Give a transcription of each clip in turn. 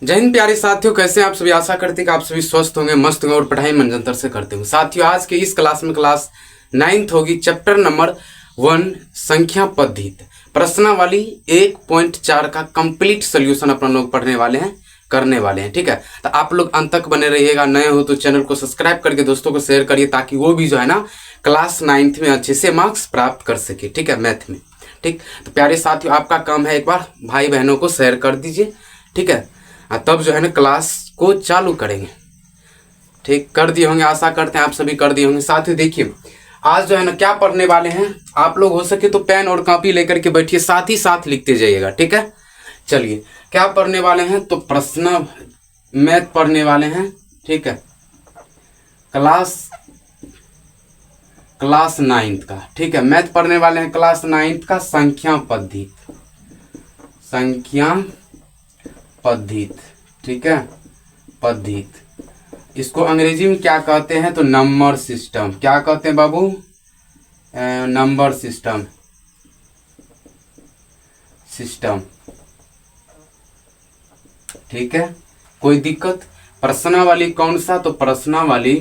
जय हिंद प्यारे साथियों, कैसे हैं आप सभी। आशा करते हैं कि आप सभी स्वस्थ होंगे, मस्त होंगे और पढ़ाई मनजंतर से करते होंगे। साथियों, आज के इस क्लास में क्लास 9th होगी, चैप्टर नंबर 1 संख्या पद्धति प्रश्नावली 1.4 का कंप्लीट सोल्यूशन अपन लोग पढ़ने वाले हैं, करने वाले हैं। ठीक है, तो आप लोग अंत तक बने रहिएगा। नए हो तो चैनल को सब्सक्राइब करके दोस्तों को शेयर करिए, ताकि वो भी जो है ना क्लास 9th में अच्छे से मार्क्स प्राप्त कर सके। ठीक है, मैथ में। ठीक, तो प्यारे साथियों, आपका काम है एक बार भाई बहनों को शेयर कर दीजिए। ठीक है, तब जो है ना क्लास को चालू करेंगे। ठीक, कर दिए होंगे, आशा करते हैं आप सभी कर दिए होंगे। साथियों देखिए, आज जो है ना क्या पढ़ने वाले हैं, आप लोग हो सके तो पेन और कॉपी लेकर के बैठिए, साथ ही साथ लिखते जाइएगा। ठीक है, चलिए क्या पढ़ने वाले हैं, तो प्रश्न मैथ पढ़ने वाले हैं। ठीक है, क्लास 9th का। ठीक है, मैथ पढ़ने वाले हैं क्लास 9th का, संख्या पद्धति। ठीक है, पद्धति, इसको अंग्रेजी में क्या कहते हैं, तो नंबर सिस्टम। क्या कहते हैं बाबू, नंबर सिस्टम। ठीक है, कोई दिक्कत। प्रश्नावली कौन सा, तो प्रश्नावली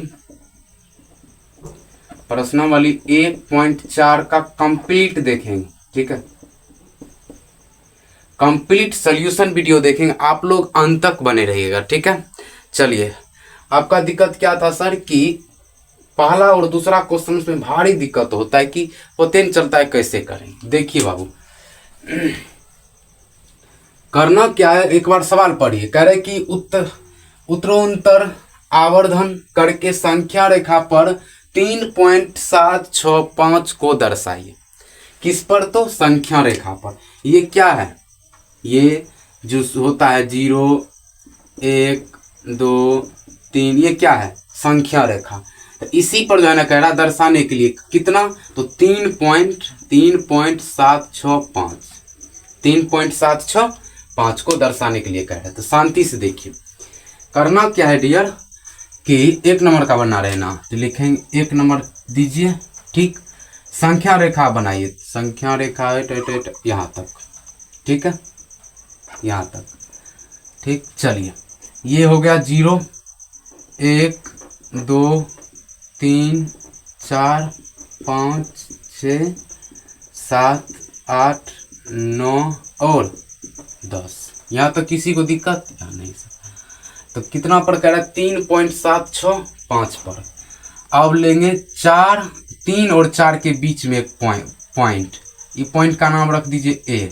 1.4 का कंप्लीट देखेंगे। ठीक है, कंप्लीट सॉल्यूशन वीडियो देखेंगे, आप लोग अंत तक बने रहिएगा। ठीक है, चलिए। आपका दिक्कत क्या था सर, कि पहला और दूसरा क्वेश्चन में भारी दिक्कत होता है कि पता नहीं चलता है कैसे करें। देखिए बाबू, करना क्या है, एक बार सवाल पढ़िए। कह रहे कि उत्तरोत्तर आवर्धन करके संख्या रेखा पर 3.765 को दर्शाइए। किस पर, तो संख्या रेखा पर। ये क्या है, ये जो होता है 0 1 2 3, ये क्या है, संख्या रेखा। तो इसी पर जो है ना कह रहा दर्शाने के लिए कितना, तो 3.765 को दर्शाने के लिए कह रहे हैं। तो शांति से देखिए, करना क्या है डियर, कि 1 नंबर का बना रहे ना, तो लिखेंगे 1 नंबर दीजिए। ठीक, संख्या रेखा बनाइए, संख्या रेखा यहाँ तक। ठीक है, यहाँ तक। ठीक, चलिए, ये हो गया 0 1 2 3 4 5 6 7 8 9 और 10। यहाँ तक किसी को दिक्कत या नहीं सर। तो कितना पर कह रहा है, 3.765 पर। अब लेंगे 3 और 4 के बीच में एक पॉइंट, ये पॉइंट का नाम रख दीजिए A।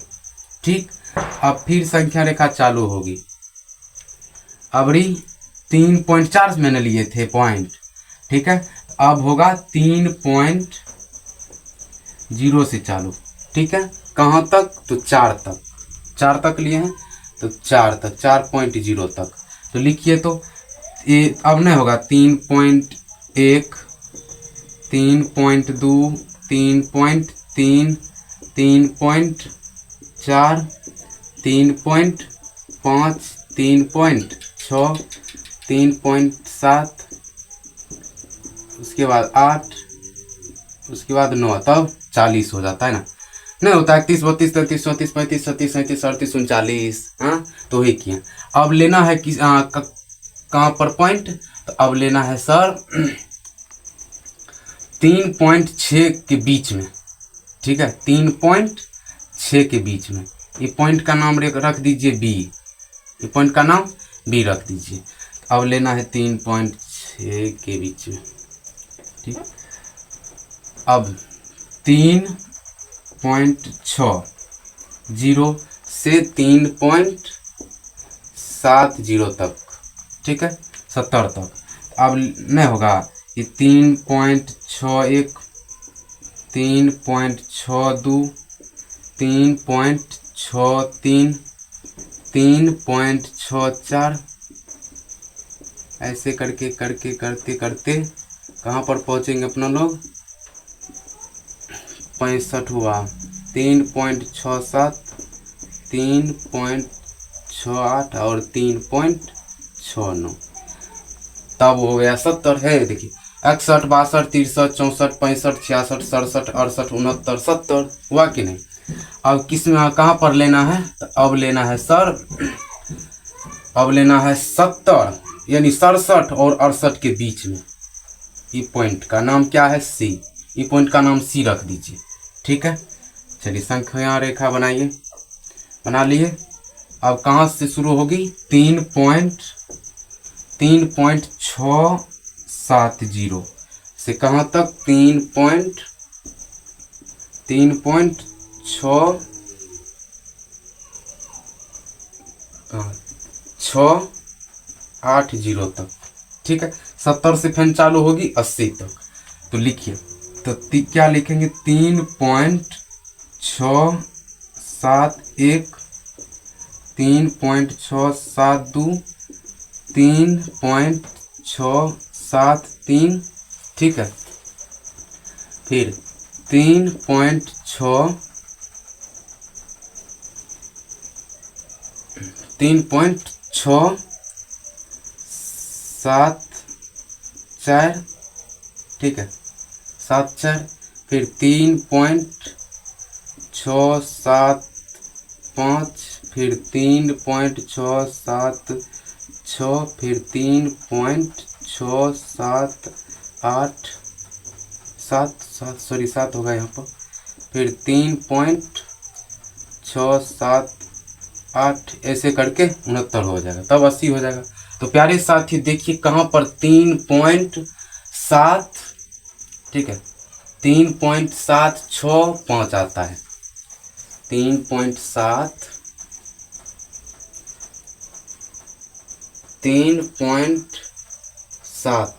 ठीक, अब फिर संख्या रेखा चालू होगी। अबरी 3.4 मैंने लिए थे पॉइंट। ठीक है, अब होगा 3.0 से चालू। ठीक है, कहाँ तक, तो 4 तक लिए हैं, तो 4.0 तक। तो लिखिए, तो ये अब नहीं होगा 3.1 3.2 3.3 3.4 3.5 3.6 3.7, उसके बाद 8, उसके बाद 9, तब 40 हो जाता है ना। नहीं होता 31 32 33 34 35 37 37 38 39। हाँ, तो ही किया। अब लेना है किस कहाँ पर पॉइंट, तो अब लेना है सर 3.6 के बीच में। ठीक है, 3.6 के बीच में। ये पॉइंट का नाम रख दीजिए B। ये पॉइंट का नाम B रख दीजिए। अब लेना है 3.6 के बीच में। ठीक, अब 3.6 0 से 3.70 तक। ठीक है, 70 तक। अब नहीं होगा, ये 3.61 3.62 3.63 3.64, ऐसे करके करते कहाँ पर पहुँचेंगे अपना लोग, 65 हुआ, 3.67 3.68 और 3.69, तब हो गया 70 है। देखिए 61 62 63 64 65 66 67 68 69 70 हुआ कि नहीं। अब किस में कहाँ पर लेना है, तो अब लेना है सर अब लेना है 70 यानी 67 और 68 के बीच में। ई पॉइंट का नाम क्या है? सी। ई पॉइंट का नाम सी रख दीजिए। ठीक है, चलिए संख्या रेखा बनाइए। बना लिए। अब कहाँ से शुरू होगी? 3.670 से कहाँ तक? 3.680 तक। ठीक है, 70 से फिर चालू होगी 80 तक। तो लिखिए, तो क्या लिखेंगे? 3.671, 3.672, 3.673। ठीक है, फिर 3.674। ठीक है, 74। फिर 3.675, फिर 3.676, फिर 3.678, 7 होगा यहाँ पर। फिर 3.678, ऐसे करके 69 हो जाएगा, तब 80 हो जाएगा। तो प्यारे साथी देखिए कहाँ पर 3.7, ठीक है, 3.765 आता है। 3.7, 3.7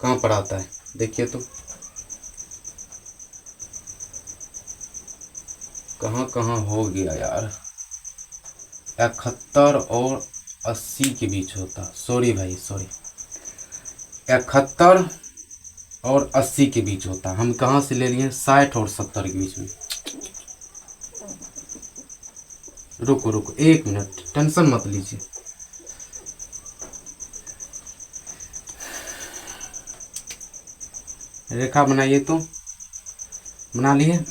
कहाँ पर आता है? देखिए तो कहाँ कहाँ हो गया यार। 71 और 80 के बीच होता। सॉरी भाई, सॉरी, 71 और 80 के बीच होता। हम कहाँ से ले लिए? 60 और 70 के बीच में। रुको रुको 1 मिनट, टेंशन मत लीजिए। रेखा बनाइए तो। बना लिए।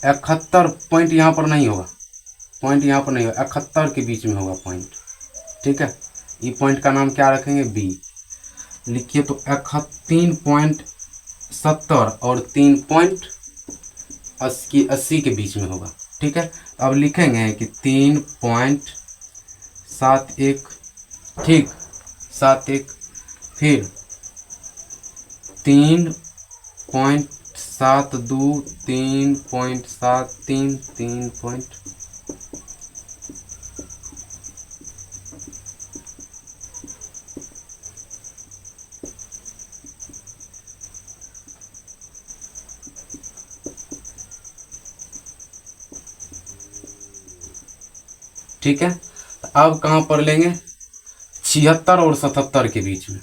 71 पॉइंट यहाँ पर नहीं होगा, पॉइंट यहाँ पर नहीं होगा, 71 के बीच में होगा पॉइंट। ठीक है, ये पॉइंट का नाम क्या रखेंगे? बी। लिखिए तो 3.70 और 3.80 के बीच में होगा। ठीक है, अब लिखेंगे कि 3.71, ठीक, 71, फिर 3.72, 3.73, 3 ठीक है। अब कहाँ पर लेंगे? 76 और 77 के बीच में।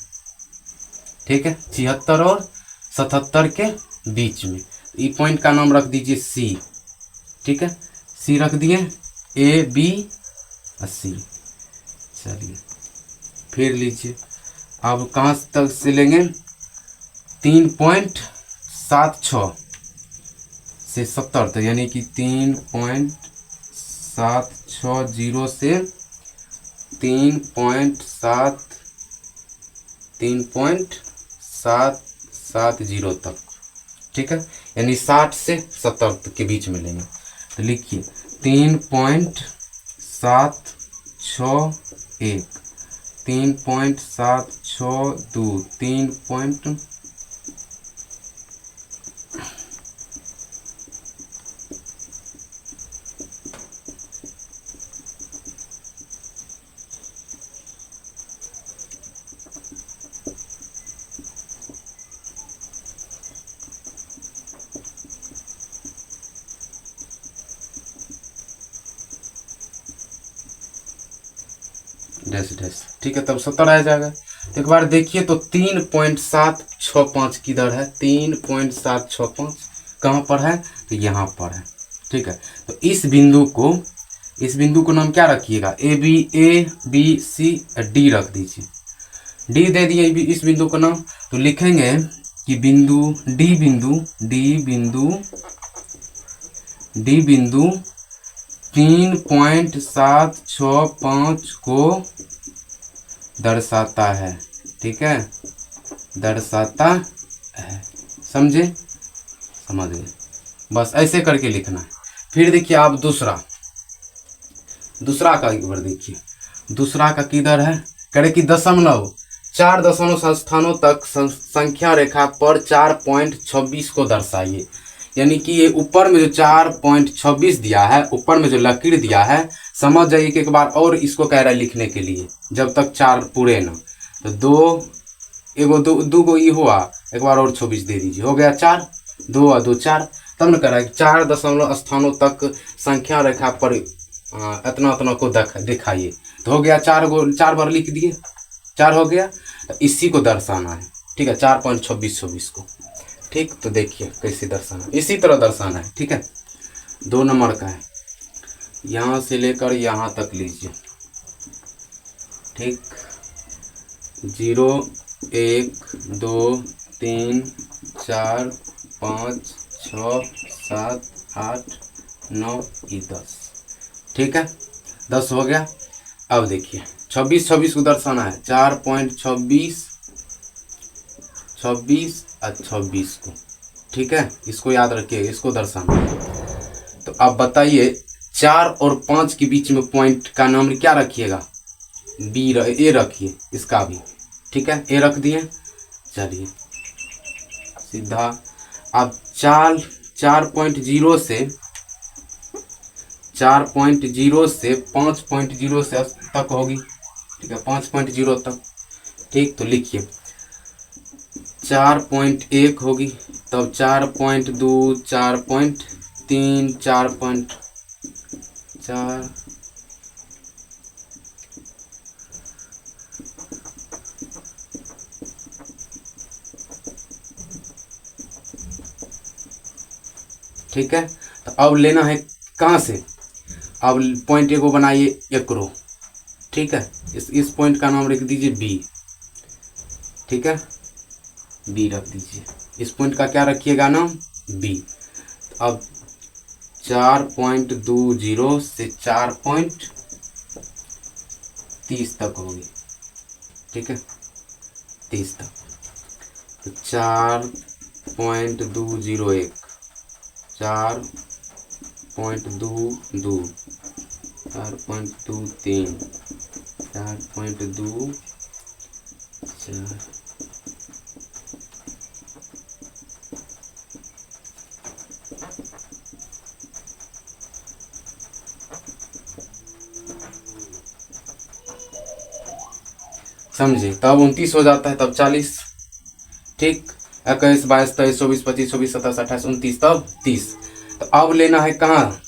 ठीक है, 76 और 77 के बीच में। ई पॉइंट का नाम रख दीजिए सी। ठीक है, सी रख दिए। A B 80। चलिए फिर लीजिए। अब कहाँ तक से लेंगे? 3.76 से 70 तक, यानी कि 3.760 से 3.770 तक। ठीक है, यानी 60 से 70 के बीच में लेंगे। तो लिखिए 3.761, 3.762, 3. डैश। ठीक है, तब 70 आ जाएगा। तो एक बार देखिए तो 3.765 किधर है? 3.765 कहाँ पर है? तो यहाँ पर है। ठीक है, तो इस बिंदु को नाम क्या रखिएगा? ए बी सी डी रख दीजिए। डी दे दिए इस बिंदु का नाम। तो लिखेंगे कि डी बिंदु 3.765 को दर्शाता है। ठीक है, दर्शाता है। समझे? समझ गए? बस ऐसे करके लिखना है। फिर देखिए आप दूसरा का एक बार देखिए, दूसरा का किधर है, करे कि दशमलव 4 दशमलव स्थानों तक संख्या रेखा पर 4.26 को दर्शाइए। यानी कि ये ऊपर में जो 4.26 दिया है, ऊपर में जो लकीर दिया है, समझ जाइए कि एक बार और इसको कह रहा है लिखने के लिए, जब तक 4 पूरे ना। तो दो गो ये हुआ, एक बार और 26 दे दीजिए, हो गया 4, 2 और 2 4। तब न कह रहा है 4 दशमलव स्थानों तक संख्या रेखा पर इतना को दिखाइए। तो हो गया 4 बार लिख दिए, 4 हो गया। तो इसी को दर्शाना है। ठीक है, 4.26 को। ठीक, तो देखिए कैसे दर्शाना, इसी तरह दर्शाना है। ठीक है, 2 नंबर का है, यहाँ से लेकर यहाँ तक लीजिए। ठीक, 0 1 2 3 4 5 6 7 8 9 10। ठीक है, 10 हो गया। अब देखिए 26 को दर्शाना है, 4.26 26 और 26 को। ठीक है, इसको याद रखिए, इसको दर्शाना है। तो अब बताइए 4 और 5 के बीच में पॉइंट का नाम क्या रखिएगा? ए रखिए, इसका भी। ठीक है, ए रख दिए। चलिए सीधा अब 4.0 से 4.0 से 5.0 से तक होगी। ठीक है, 5.0 तक। ठीक, तो लिखिए 4.1 होगी, तब 4.2 4.3 4.4 ठीक है, तो अब लेना है कहाँ से? अब पॉइंट ए को बनाइए 1 रो। ठीक है, इस पॉइंट का नाम रख दीजिए बी। ठीक है, बी रख दीजिए। इस पॉइंट का क्या रखिएगा नाम? बी। अब 4.20 से 4.30 तक होगी। ठीक है, 30 तक। तो 4.201 4.22 4.23 4.24 समझे? तब 29 हो जाता है, तब 40। ठीक, 21 22 23 24 25 26 27 28 29, तब 30। तो अब लेना है कहाँ?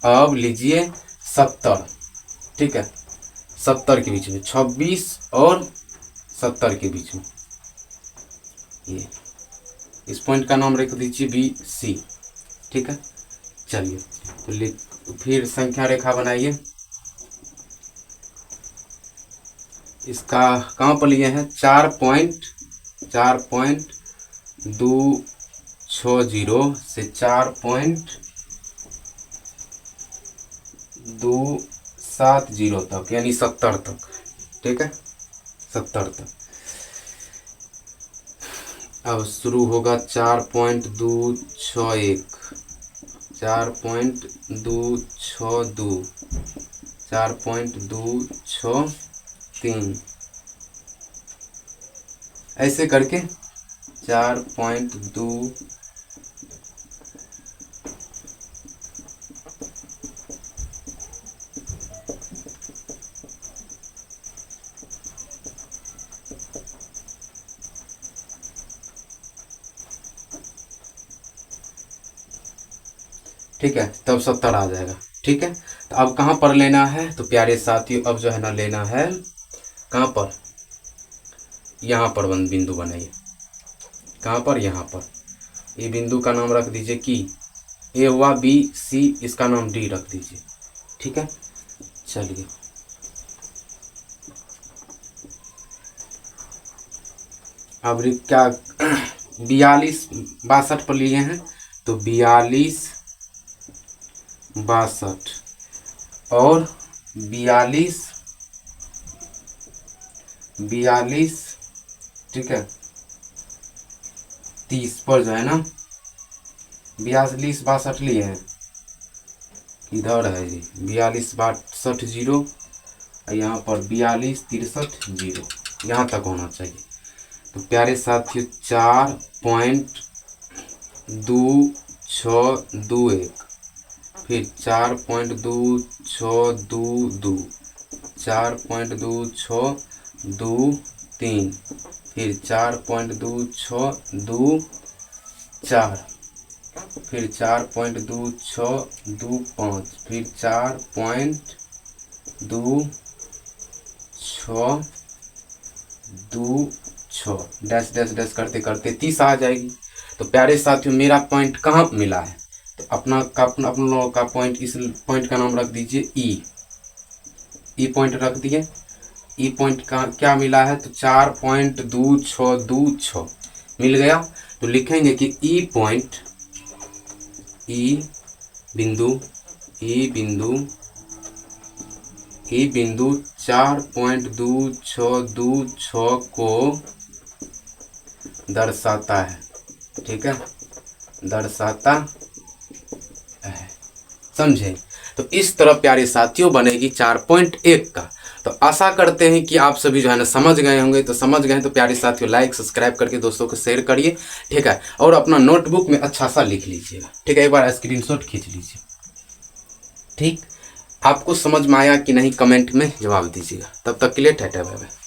अब लीजिए 70। ठीक है, 70 के बीच में, 26 और 70 के बीच में, ये इस पॉइंट का नाम रख दीजिए बी सी। ठीक है, चलिए तो फिर संख्या रेखा बनाइए। इसका कहाँ पर लिए हैं? 4.260 से 4.270 तक, यानी 70 तक। ठीक है, 70 तक। अब शुरू होगा 4.261 4.262 4.263 ऐसे करके 4.2 ठीक है, तब 70 आ जाएगा। ठीक है, तो अब कहाँ पर लेना है? तो प्यारे साथियों अब जो है ना लेना है कहाँ पर? यहाँ पर बिंदु बनाइए। कहाँ पर? यहाँ पर। ये बिंदु का नाम रख दीजिए कि ए हुआ, बी सी, इसका नाम डी रख दीजिए। ठीक है, चलिए अब क्या 42 62 पर लिए हैं, तो 42 62 और 42 ठीक है 30 पर जो है ना 42 62 लिए हैं, इधर है जी 42 62 जीरो, यहाँ पर 42 63 जीरो, यहाँ तक होना चाहिए। तो प्यारे साथियों 4.2621, फिर 4.2622, 4.2623, फिर 4.2624, फिर 4.2625, फिर 4.2626 डैश डैश डैश करते करते 30 आ जाएगी। तो प्यारे साथियों मेरा पॉइंट कहाँ मिला है, तो अपना लोगों का पॉइंट, इस पॉइंट का नाम रख दीजिए ई पॉइंट रख दिए। ई पॉइंट का क्या मिला है, तो 4.2626 मिल गया। तो लिखेंगे कि ई बिंदु 4.2626 को दर्शाता है, ठीक है, दर्शाता है, समझे। तो इस तरह प्यारे साथियों बनेगी 4.1 का। तो आशा करते हैं कि आप सभी जो है ना समझ गए होंगे। तो समझ गए तो प्यारे साथियों लाइक सब्सक्राइब करके दोस्तों को शेयर करिए, ठीक है, और अपना नोटबुक में अच्छा सा लिख लीजिएगा, ठीक है, एक बार स्क्रीनशॉट खींच लीजिए, ठीक। आपको समझ में आया कि नहीं कमेंट में जवाब दीजिएगा। तब तक के लिए टाटा बाय बाय।